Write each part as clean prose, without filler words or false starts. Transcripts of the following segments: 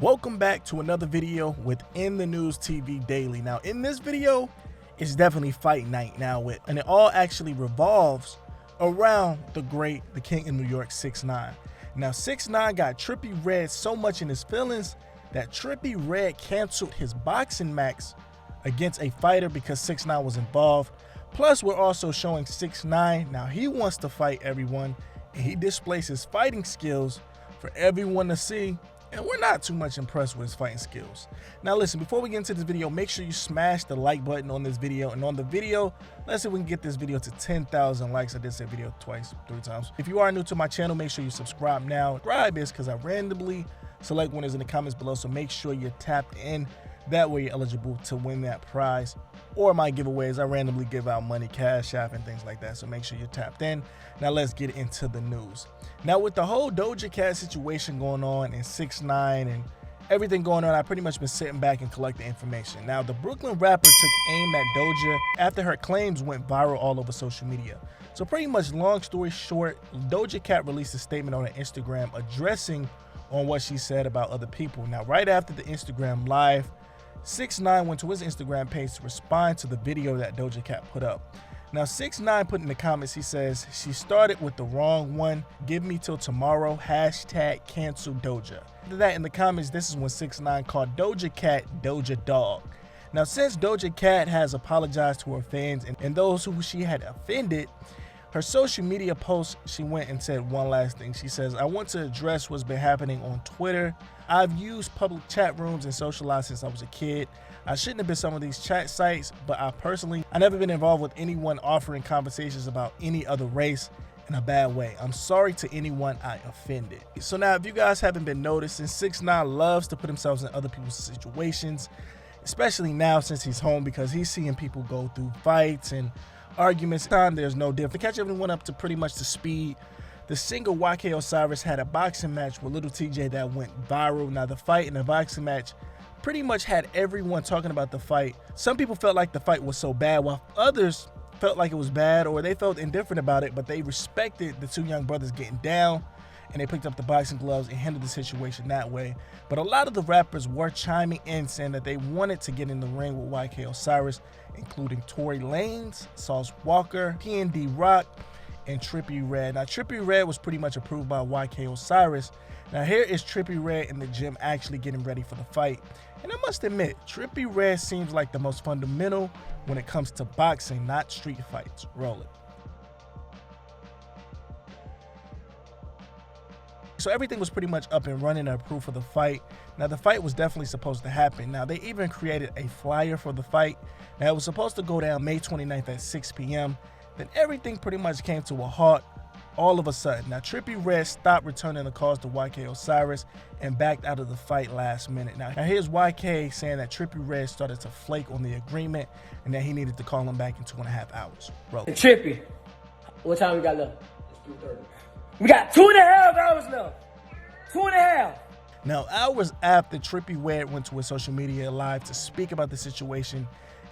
Welcome back to another video within the News TV Daily. Now in this video, it's definitely fight night now, and it all actually revolves around the king in New York, 6ix9ine. Now 6ix9ine got Trippe Redd so much in his feelings that Trippe Redd canceled his boxing match against a fighter because 6ix9ine was involved. Plus, we're also showing 6ix9ine. Now he wants to fight everyone, and he displays his fighting skills for everyone to see. And we're not too much impressed with his fighting skills. Now listen, before we get into this video, make sure you smash the like button on this video. And on the video, let's see if we can get this video to 10,000 likes. I did say video twice, 3 times. If you are new to my channel, make sure you subscribe now. Subscribe is because I randomly select winners in the comments below. So make sure you're tapped in. That way you're eligible to win that prize. Or my giveaways, I randomly give out money, cash app, and things like that. So make sure you're tapped in. Now let's get into the news. Now with the whole Doja Cat situation going on and 6ix9ine and everything going on, I've pretty much been sitting back and collecting information. Now the Brooklyn rapper took aim at Doja after her claims went viral all over social media. So pretty much, long story short, Doja Cat released a statement on her Instagram addressing on what she said about other people. Now right after the Instagram live, 6ix9ine went to his Instagram page to respond to the video that Doja Cat put up. Now 6ix9ine put in the comments, he says, "She started with the wrong one. Give me till tomorrow. Hashtag cancel Doja." After that, in the comments, this is when 6ix9ine called Doja Cat Doja Dog. Now since Doja Cat has apologized to her fans and those who she had offended, her social media post, she went and said one last thing. She says, "I want to address what's been happening on Twitter. I've used public chat rooms and socialized since I was a kid. I shouldn't have been some of these chat sites, but I never been involved with anyone offering conversations about any other race in a bad way. I'm sorry to anyone I offended." So now, if you guys haven't been noticing, 6ix9ine loves to put himself in other people's situations, especially now since he's home, because he's seeing people go through fights and arguments. Time there's no difference. To catch everyone up to pretty much the speed, the singer YK Osiris had a boxing match with Little TJ that went viral. Now the fight and the boxing match pretty much had everyone talking about the fight. Some people felt like the fight was so bad, while others felt like it was bad, or they felt indifferent about it, but they respected the two young brothers getting down, and they picked up the boxing gloves and handled the situation that way. But a lot of the rappers were chiming in, saying that they wanted to get in the ring with YK Osiris, including Tory Lanez, Sauce Walker, PND Rock, and Trippe Redd. Now Trippe Redd was pretty much approved by YK Osiris. Now here is Trippe Redd in the gym actually getting ready for the fight. And I must admit, Trippe Redd seems like the most fundamental when it comes to boxing, not street fights. Roll it. So everything was pretty much up and running and approved for the fight. Now the fight was definitely supposed to happen. Now they even created a flyer for the fight. Now it was supposed to go down May 29th at 6 p.m. Then everything pretty much came to a halt all of a sudden. Now Trippe Redd stopped returning the calls to YK Osiris and backed out of the fight last minute. Now here's YK saying that Trippe Redd started to flake on the agreement and that he needed to call him back in 2.5 hours. Roll. Trippe, what time we got left? It's 2:30. We got 2.5 hours left. 2.5. Now, hours after Trippe Redd went to his social media live to speak about the situation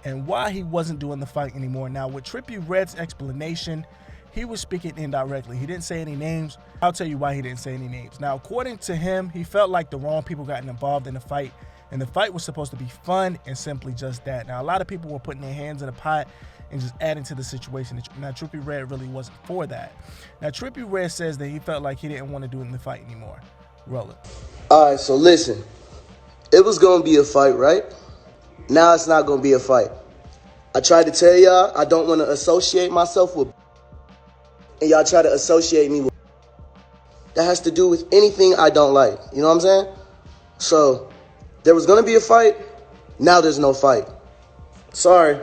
and why he wasn't doing the fight anymore. Now, with Trippe Redd's explanation, he was speaking indirectly. He didn't say any names. I'll tell you why he didn't say any names. Now, according to him, he felt like the wrong people got involved in the fight, and the fight was supposed to be fun and simply just that. Now, a lot of people were putting their hands in the pot and just adding to the situation. Now, Trippe Redd really wasn't for that. Now, Trippe Redd says that he felt like he didn't want to do it in the fight anymore. Roll it. All right, so listen. It was going to be a fight, right? Now it's not going to be a fight. I tried to tell y'all I don't want to associate myself with, and y'all try to associate me with. That has to do with anything I don't like. You know what I'm saying? So there was going to be a fight. Now there's no fight. Sorry.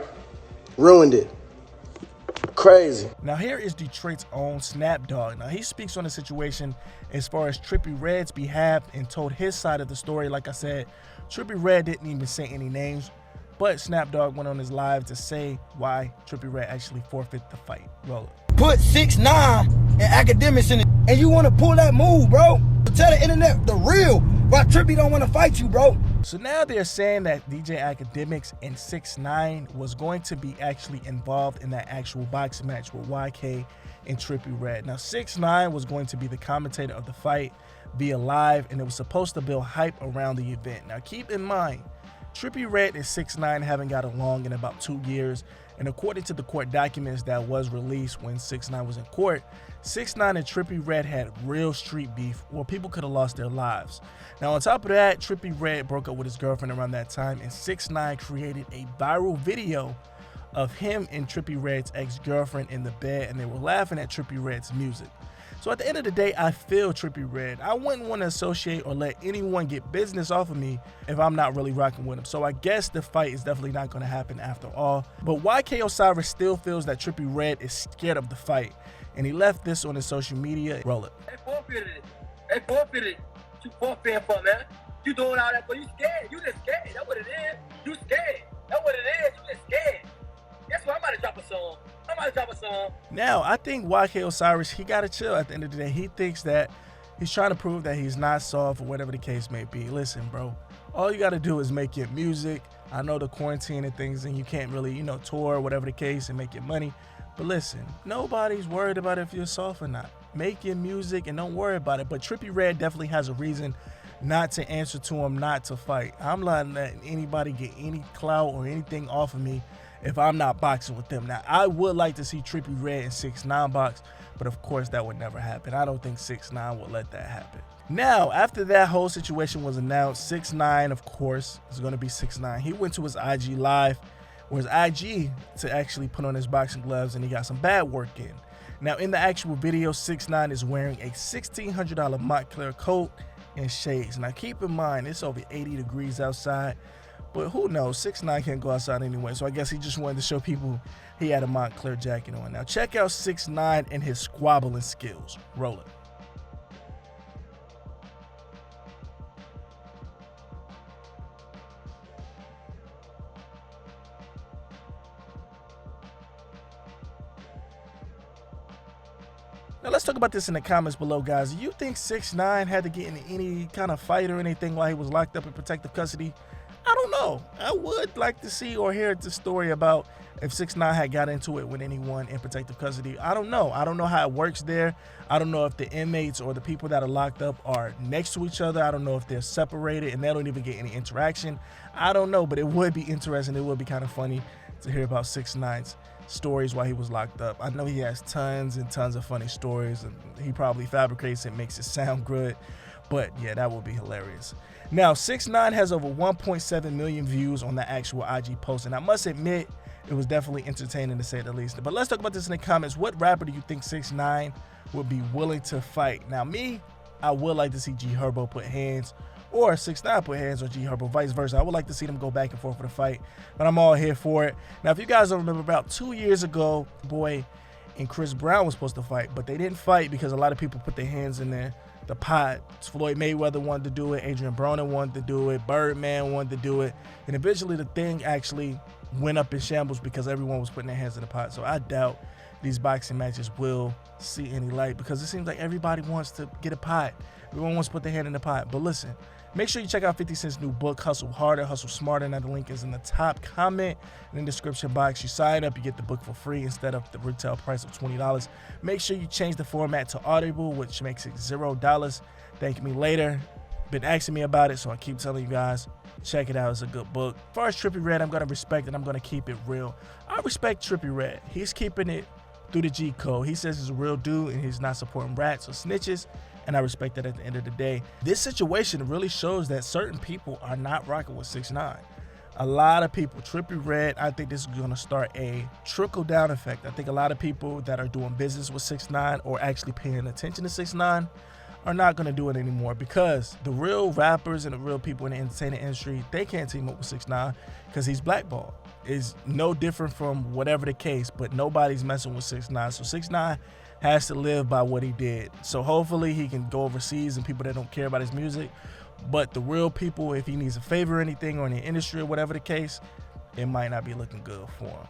Ruined it. Crazy. Now here is Detroit's own Snap Dogg. Now he speaks on the situation as far as Trippe Redd's behalf and told his side of the story. Like I said, Trippe Redd didn't even say any names, but Snap Dogg went on his live to say why Trippe Redd actually forfeit the fight. Roll it. Put 6ix9ine and academics in it, and you want to pull that move, bro. Tell the internet the real why Trippe don't want to fight you, bro. So now they're saying that DJ Academics and 6ix9ine was going to be actually involved in that actual boxing match with YK and Trippe Redd. Now 6ix9ine was going to be the commentator of the fight, via live, and it was supposed to build hype around the event. Now keep in mind, Trippe Redd and 6ix9ine haven't got along in about 2 years, and according to the court documents that was released when 6ix9ine was in court, 6ix9ine and Trippe Redd had real street beef where people could have lost their lives. Now on top of that, Trippe Redd broke up with his girlfriend around that time, and 6ix9ine created a viral video of him and Trippe Redd's ex-girlfriend in the bed, and they were laughing at Trippe Redd's music. So at the end of the day, I feel Trippe Redd. I wouldn't want to associate or let anyone get business off of me if I'm not really rocking with him. So I guess the fight is definitely not going to happen after all. But YK Osiris still feels that Trippe Redd is scared of the fight, and he left this on his social media. Roll it. They forfeited it. They forfeited it. You forfeiting for, man? You doing all that, but you scared. You just scared. That's what it is. You scared. That's what it is. You just scared. Guess what? I'm about to drop a song. Now, I think YK Osiris, he got to chill at the end of the day. He thinks that he's trying to prove that he's not soft or whatever the case may be. Listen, bro, all you got to do is make your music. I know the quarantine and things, and you can't really, tour or whatever the case and make your money. But listen, nobody's worried about if you're soft or not. Make your music and don't worry about it. But Trippe Redd definitely has a reason not to answer to him, not to fight. I'm not letting anybody get any clout or anything off of me if I'm not boxing with them. Now, I would like to see Trippe Redd and 6ix9ine box, but of course that would never happen. I don't think 6ix9ine will let that happen. Now, after that whole situation was announced, 6ix9ine, of course, is going to be 6ix9ine. He went to his IG live, or his IG, to actually put on his boxing gloves, and he got some bad work in. Now, in the actual video, 6ix9ine is wearing a $1,600 Montclair coat and shades. Now, keep in mind, it's over 80 degrees outside. But who knows, 6ix9ine can't go outside anyway, so I guess he just wanted to show people he had a Montclair jacket on. Now check out 6ix9ine and his squabbling skills. Roll it. Now let's talk about this in the comments below, guys. Do you think 6ix9ine had to get in any kind of fight or anything while he was locked up in protective custody? I don't know. I would like to see or hear the story about if 6ix9ine had got into it with anyone in protective custody. I don't know. I don't know how it works there. I don't know if the inmates or the people that are locked up are next to each other. I don't know if they're separated and they don't even get any interaction. I don't know, but it would be interesting. It would be kind of funny to hear about 6ix9ine's stories while he was locked up. I know he has tons and tons of funny stories, and he probably fabricates it, makes it sound good. But yeah, that would be hilarious. Now, 6ix9ine has over 1.7 million views on the actual IG post, and I must admit, it was definitely entertaining to say the least. But let's talk about this in the comments. What rapper do you think 6ix9ine would be willing to fight? Now, me, I would like to see G Herbo put hands, or 6ix9ine put hands on G Herbo, vice versa. I would like to see them go back and forth for the fight, but I'm all here for it. Now, if you guys don't remember, about 2 years ago, Boy and Chris Brown was supposed to fight, but they didn't fight because a lot of people put their hands in the pot. Floyd Mayweather wanted to do it, Adrian Broner wanted to do it, Birdman wanted to do it, and eventually the thing actually went up in shambles because everyone was putting their hands in the pot. So I doubt these boxing matches will see any light because it seems like everybody wants to get a pot. Everyone wants to put their hand in the pot. But listen, make sure you check out 50 Cent's new book, Hustle Harder, Hustle Smarter. Now the link is in the top comment in the description box. You sign up, you get the book for free instead of the retail price of $20. Make sure you change the format to Audible, which makes it $0. Thank me later. Been asking me about it, so I keep telling you guys, check it out. It's a good book. As far as Trippe Redd, I'm going to respect it. I'm going to keep it real. I respect Trippe Redd. He's keeping it through the G code. He says he's a real dude and he's not supporting rats or snitches, and I respect that at the end of the day. This situation really shows that certain people are not rocking with 6ix9ine. A lot of people, Trippe Redd, I think this is going to start a trickle-down effect. I think a lot of people that are doing business with 6ix9ine or actually paying attention to 6ix9ine are not going to do it anymore, because the real rappers and the real people in the entertainment industry, they can't team up with 6ix9ine because he's blackballed. It's no different from whatever the case, but nobody's messing with 6ix9ine. So 6ix9ine has to live by what he did. So hopefully he can go overseas and people that don't care about his music. But the real people, if he needs a favor or anything or in the industry or whatever the case, it might not be looking good for him.